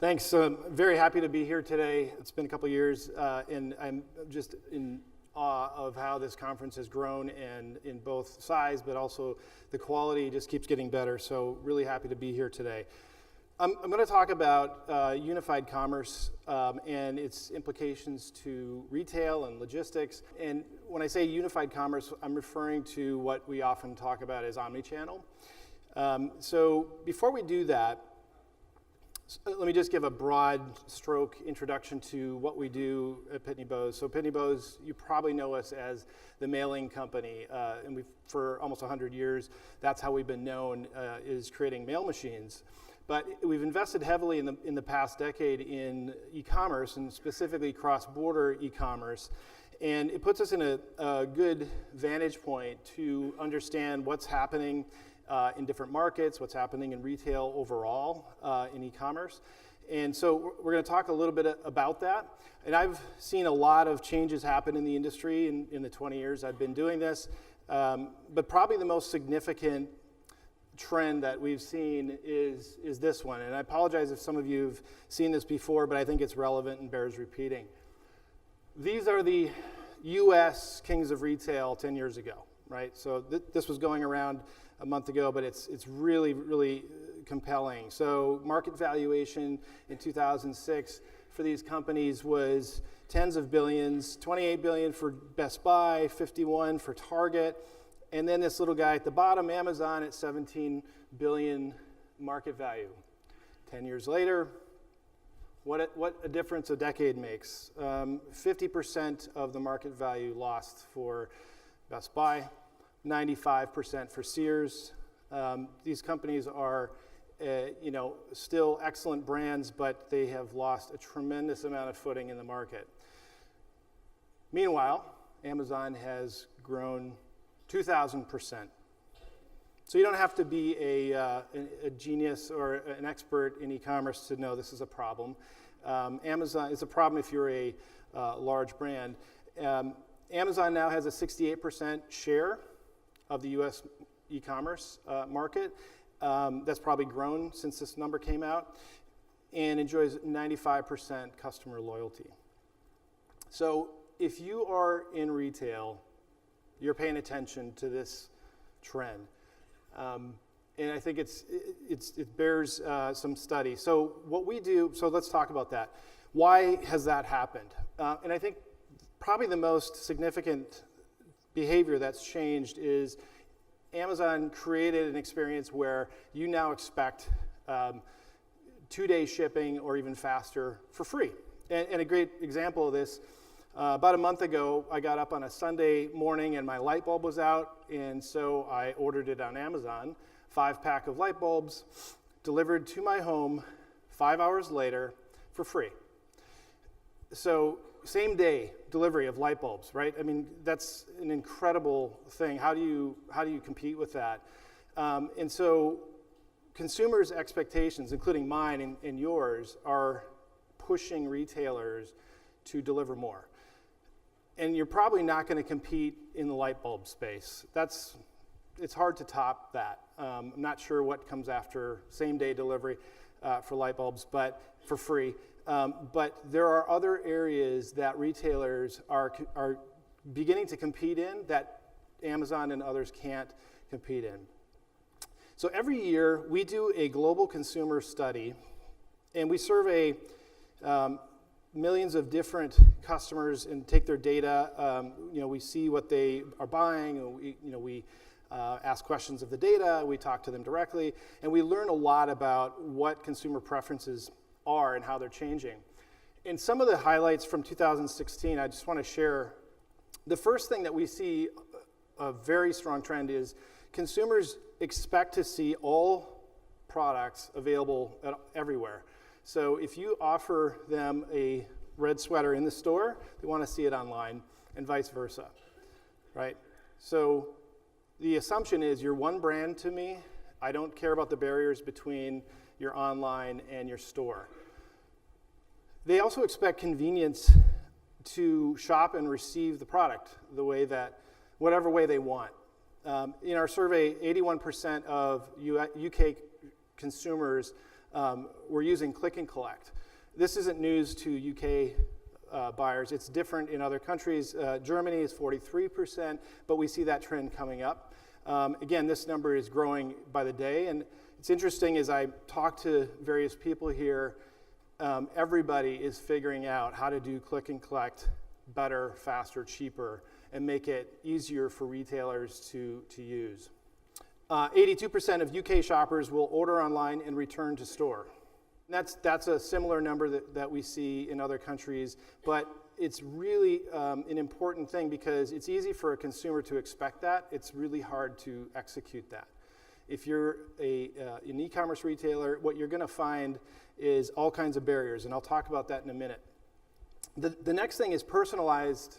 Thanks. I'm very happy to be here today. It's been a couple years, and I'm just in awe of how this conference has grown, and in both size, but also the quality just keeps getting better. So really happy to be here today. I'm going to talk about unified commerce and its implications to retail and logistics. And when I say unified commerce, I'm referring to what we often talk about as omnichannel. So before we do that, let me just give a broad stroke introduction to what we do at Pitney Bowes. So Pitney Bowes, you probably know us as the mailing company, and for almost 100 years, that's how we've been known, is creating mail machines. But we've invested heavily in the past decade in e-commerce, and specifically cross-border e-commerce. And it puts us in a good vantage point to understand what's happening in different markets, what's happening in retail overall in e-commerce. And so we're going to talk a little bit about that. And I've seen a lot of changes happen in the industry in the 20 years I've been doing this. But probably the most significant trend that we've seen is this one. And I apologize if some of you have seen this before, but I think it's relevant and bears repeating. These are the US kings of retail 10 years ago, right? So this was going around a month ago, but it's really, really compelling. So market valuation in 2006 for these companies was tens of billions, 28 billion for Best Buy, 51 for Target, and then this little guy at the bottom, Amazon, at 17 billion market value. 10 years later, what a difference a decade makes. 50% of the market value lost for Best Buy, 95% for Sears. These companies are, still excellent brands, but they have lost a tremendous amount of footing in the market. Meanwhile, Amazon has grown 2,000%. So you don't have to be a genius or an expert in e-commerce to know this is a problem. Amazon is a problem if you're a large brand. Amazon now has a 68% share of the US e-commerce market. That's probably grown since this number came out, and enjoys 95% customer loyalty. So if you are in retail, you're paying attention to this trend. And I think it bears some study. So what we do, so let's talk about that. Why has that happened? And I think probably the most significant behavior that's changed is Amazon created an experience where you now expect 2-day shipping or even faster for free. And a great example of this, about a month ago, I got up on a Sunday morning and my light bulb was out, and so I ordered it on Amazon, 5-pack of light bulbs, delivered to my home 5 hours later for free. So same day delivery of light bulbs, right? I mean, that's an incredible thing. How do you compete with that? And so consumers' expectations, including mine and yours, are pushing retailers to deliver more. And you're probably not going to compete in the light bulb space. It's hard to top that. I'm not sure what comes after same day delivery for light bulbs, but for free. But there are other areas that retailers are beginning to compete in that Amazon and others can't compete in. So every year we do a global consumer study, and we survey millions of different customers and take their data. We see what they are buying, and we ask questions of the data, we talk to them directly, and we learn a lot about what consumer preferences are and how they're changing. And some of the highlights from 2016, I just want to share. The first thing that we see a very strong trend is consumers expect to see all products available everywhere. So if you offer them a red sweater in the store, they want to see it online, and vice versa, right? So the assumption is you're one brand to me. I don't care about the barriers between your online and your store. They also expect convenience to shop and receive the product whatever way they want. In our survey, 81% of UK consumers we're using click and collect. This isn't news to UK buyers. It's different in other countries. Germany is 43%, but we see that trend coming up. Again, this number is growing by the day, and it's interesting as I talk to various people here, everybody is figuring out how to do click and collect better, faster, cheaper, and make it easier for retailers to use. 82% of UK shoppers will order online and return to store. That's a similar number that we see in other countries, but it's really an important thing because it's easy for a consumer to expect that. It's really hard to execute that. If you're an e-commerce retailer, what you're going to find is all kinds of barriers, and I'll talk about that in a minute. The next thing is personalized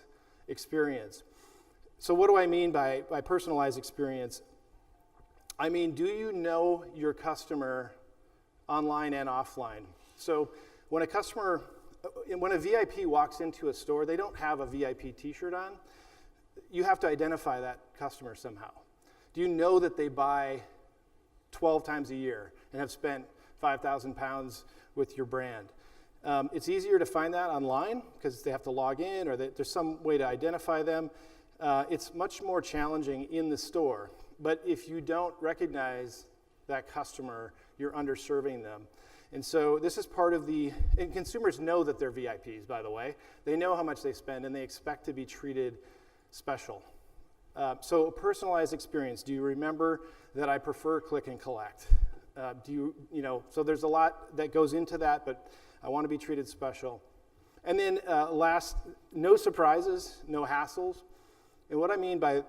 experience. So what do I mean by personalized experience? I mean, do you know your customer online and offline? So when a VIP walks into a store, they don't have a VIP t-shirt on. You have to identify that customer somehow. Do you know that they buy 12 times a year and have spent 5,000 pounds with your brand? It's easier to find that online because they have to log in or there's some way to identify them. It's much more challenging in the store. But if you don't recognize that customer, you're underserving them. And so this is part of and consumers know that they're VIPs, by the way. They know how much they spend and they expect to be treated special. So a personalized experience. Do you remember that I prefer click and collect? So there's a lot that goes into that, but I want to be treated special. And then last, no surprises, no hassles. And what I mean by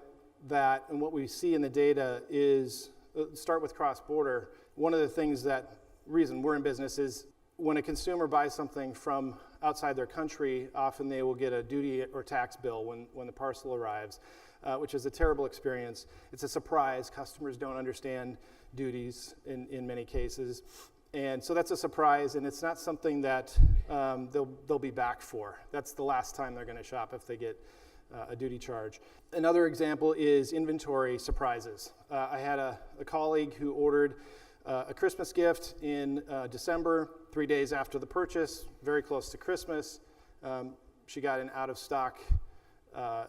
that and what we see in the data is, start with cross-border. One of the reason we're in business is when a consumer buys something from outside their country, often they will get a duty or tax bill when the parcel arrives, which is a terrible experience. It's a surprise. Customers don't understand duties in many cases. And so that's a surprise, and it's not something that they'll be back for. That's the last time they're going to shop if they get a duty charge. Another example is inventory surprises. I had a colleague who ordered a Christmas gift in December, 3 days after the purchase, very close to Christmas. She got an out-of-stock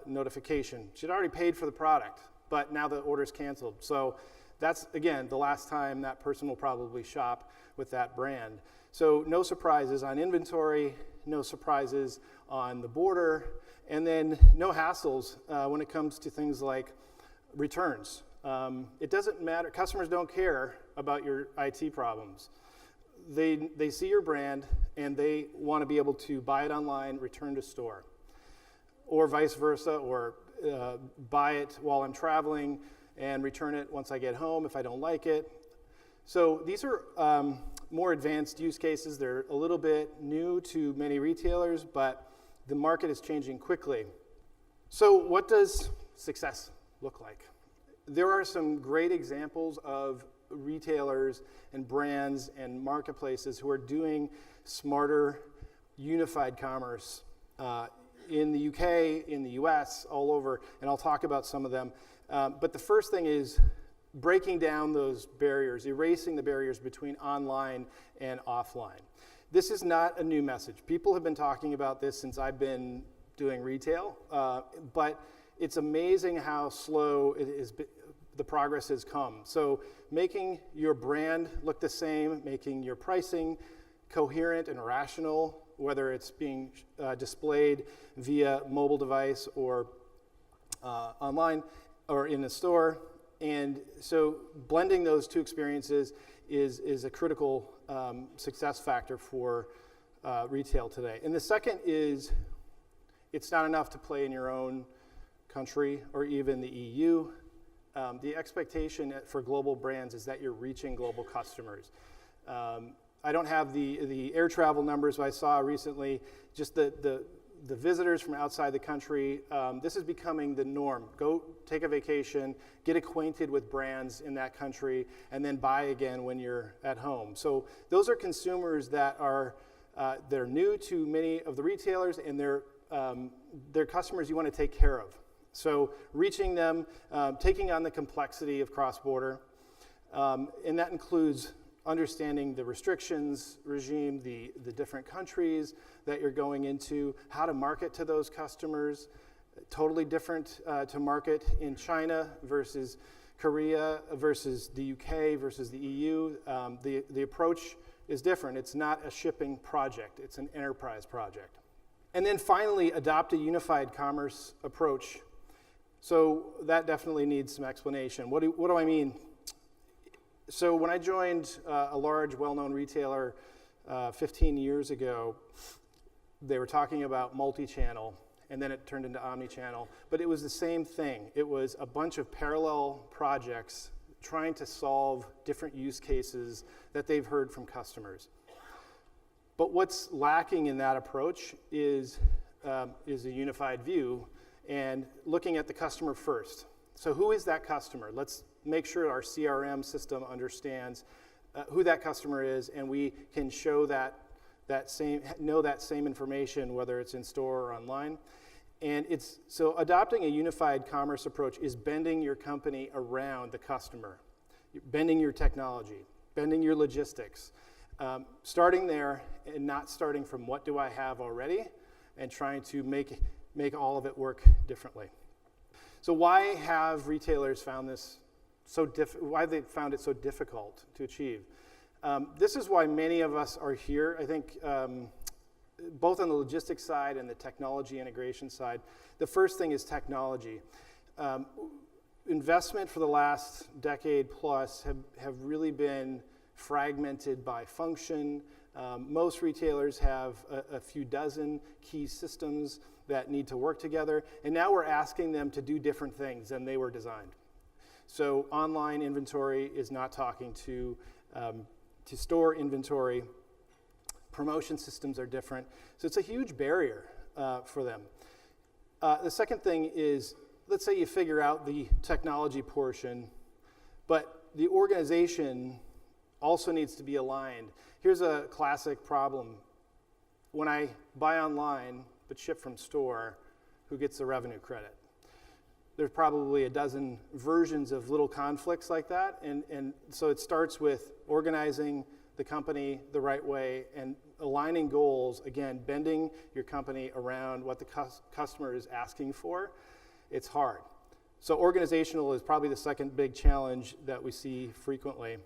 notification. She'd already paid for the product, but now the order's canceled. So that's, again, the last time that person will probably shop with that brand. So no surprises on inventory, no surprises on the border, and then no hassles when it comes to things like returns. It doesn't matter. Customers don't care about your IT problems. They see your brand, and they want to be able to buy it online, return to store, or vice versa, or buy it while I'm traveling and return it once I get home if I don't like it. So these are more advanced use cases. They're a little bit new to many retailers, but the market is changing quickly. So what does success look like? There are some great examples of retailers and brands and marketplaces who are doing smarter, unified commerce in the UK, in the US, all over, and I'll talk about some of them. But the first thing is breaking down those barriers, erasing the barriers between online and offline. This is not a new message. People have been talking about this since I've been doing retail, but it's amazing how slow the progress has come. So making your brand look the same, making your pricing coherent and rational, whether it's being displayed via mobile device or online or in the store. And so blending those two experiences is a critical success factor for retail today. And the second is, it's not enough to play in your own country or even the EU. The expectation for global brands is that you're reaching global customers. I don't have the air travel numbers, but I saw recently just the visitors from outside the country. This is becoming the norm. Go take a vacation, get acquainted with brands in that country, and then buy again when you're at home. So those are consumers that they're new to many of the retailers, and they're customers you want to take care of. So reaching them, taking on the complexity of cross-border, and that includes understanding the restrictions regime, the different countries that you're going into, how to market to those customers. Totally different to market in China versus Korea versus the UK versus the EU. The approach is different. It's not a shipping project, it's an enterprise project. And then finally, adopt a unified commerce approach. So that definitely needs some explanation. What do I mean? So when I joined a large, well-known retailer 15 years ago, they were talking about multi-channel, and then it turned into omnichannel. But it was the same thing. It was a bunch of parallel projects trying to solve different use cases that they've heard from customers. But what's lacking in that approach is a unified view and looking at the customer first. So who is that customer? Let's make sure our CRM system understands who that customer is, and we can show know that same information, whether it's in store or online. And so adopting a unified commerce approach is bending your company around the customer, bending your technology, bending your logistics, starting there and not starting from what do I have already and trying to make all of it work differently. So why have retailers found this why they found it so difficult to achieve? This is why many of us are here. I think both on the logistics side and the technology integration side. The first thing is technology. Investment for the last decade plus have really been fragmented by function. Most retailers have a few dozen key systems that need to work together, and now we're asking them to do different things than they were designed. So online inventory is not talking to store inventory. Promotion systems are different. So it's a huge barrier for them. The second thing is, let's say you figure out the technology portion, but the organization also needs to be aligned. Here's a classic problem. When I buy online but ship from store, who gets the revenue credit? There's probably a dozen versions of little conflicts like that, and so it starts with organizing the company the right way and aligning goals, again, bending your company around what the customer is asking for. It's hard. So organizational is probably the second big challenge that we see frequently.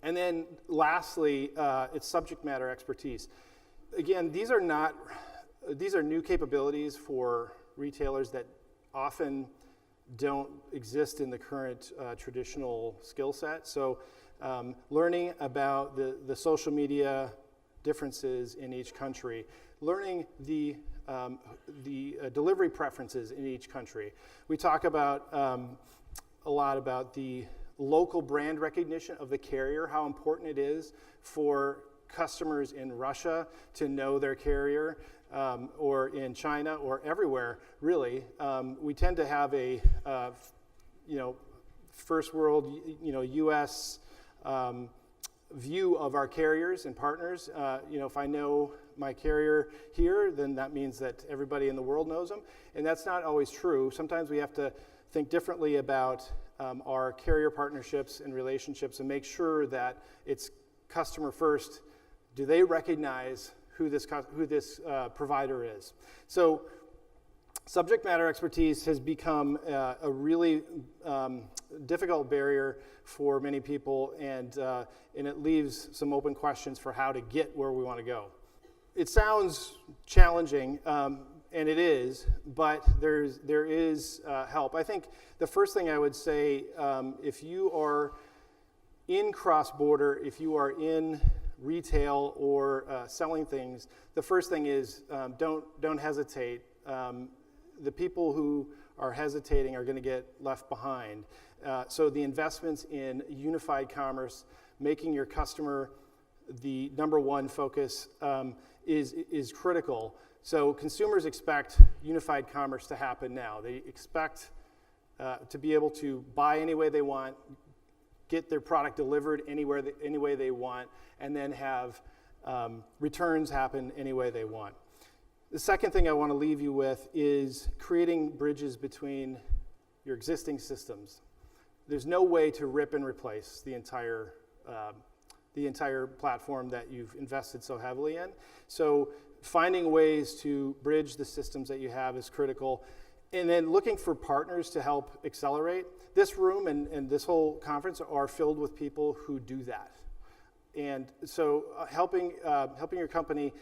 And then lastly, it's subject matter expertise. Again, these are new capabilities for retailers that often don't exist in the current traditional skill set. So learning about the social media differences in each country, learning the delivery preferences in each country. We talk about a lot about the local brand recognition of the carrier, how important it is for customers in Russia to know their carrier, or in China or everywhere, really. We tend to have a first world, U.S. View of our carriers and partners. If I know my carrier here, then that means that everybody in the world knows them, and that's not always true. Sometimes we have to think differently about our carrier partnerships and relationships and make sure that it's customer first. Do they recognize who this provider is? So subject matter expertise has become a really difficult barrier for many people, and it leaves some open questions for how to get where we want to go. It sounds challenging, and it is, but there is help. I think the first thing I would say, if you are in cross-border, if you are in retail or selling things, the first thing is don't hesitate. The people who are hesitating are going to get left behind. So the investments in unified commerce, making your customer the number one focus is critical. So consumers expect unified commerce to happen now. They expect to be able to buy any way they want, get their product delivered any way they want, and then have returns happen any way they want. The second thing I want to leave you with is creating bridges between your existing systems. There's no way to rip and replace the entire platform that you've invested so heavily in. So finding ways to bridge the systems that you have is critical. And then looking for partners to help accelerate. This room and this whole conference are filled with people who do that. And so helping your company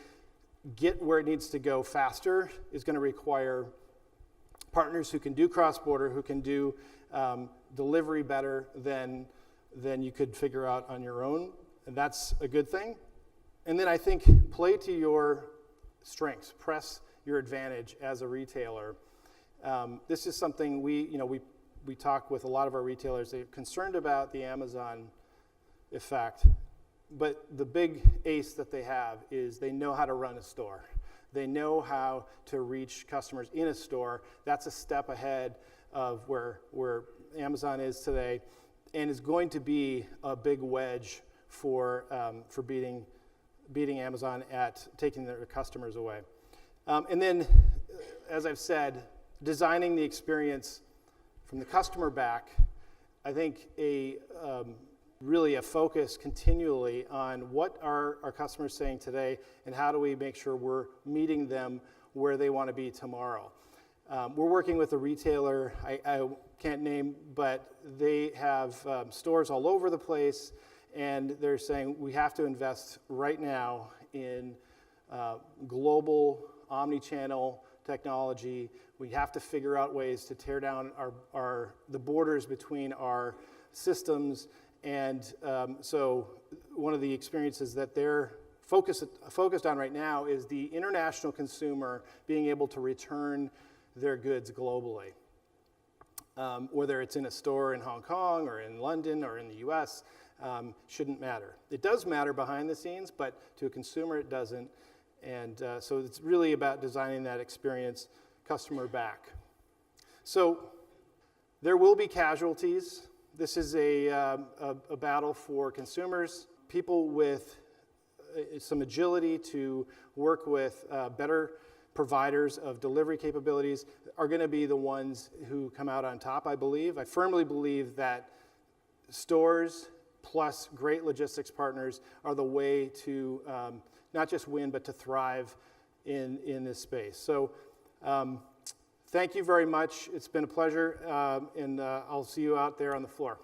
get where it needs to go faster is going to require partners who can do cross-border, who can do delivery better than you could figure out on your own. And that's a good thing. And then I think play to your strengths, press your advantage as a retailer. This is something we talk with a lot of our retailers. They're concerned about the Amazon effect, but the big ace that they have is they know how to run a store. They know how to reach customers in a store. That's a step ahead of where Amazon is today, and is going to be a big wedge for beating Amazon at taking their customers away. And then, as I've said, designing the experience from the customer back. I think really a focus continually on what are our customers saying today, and how do we make sure we're meeting them where they want to be tomorrow. We're working with a retailer, I can't name, but they have stores all over the place, and they're saying we have to invest right now in global omnichannel technology. We have to figure out ways to tear down the borders between our systems. And so one of the experiences that they're focused on right now is the international consumer being able to return their goods globally. Whether it's in a store in Hong Kong or in London or in the US, shouldn't matter. It does matter behind the scenes, but to a consumer it doesn't. And so it's really about designing that experience customer back. So there will be casualties. This is a battle for consumers, people with some agility to work with better providers of delivery capabilities are going to be the ones who come out on top, I believe. I firmly believe that stores plus great logistics partners are the way to not just win, but to thrive in this space. So thank you very much. It's been a pleasure, and I'll see you out there on the floor.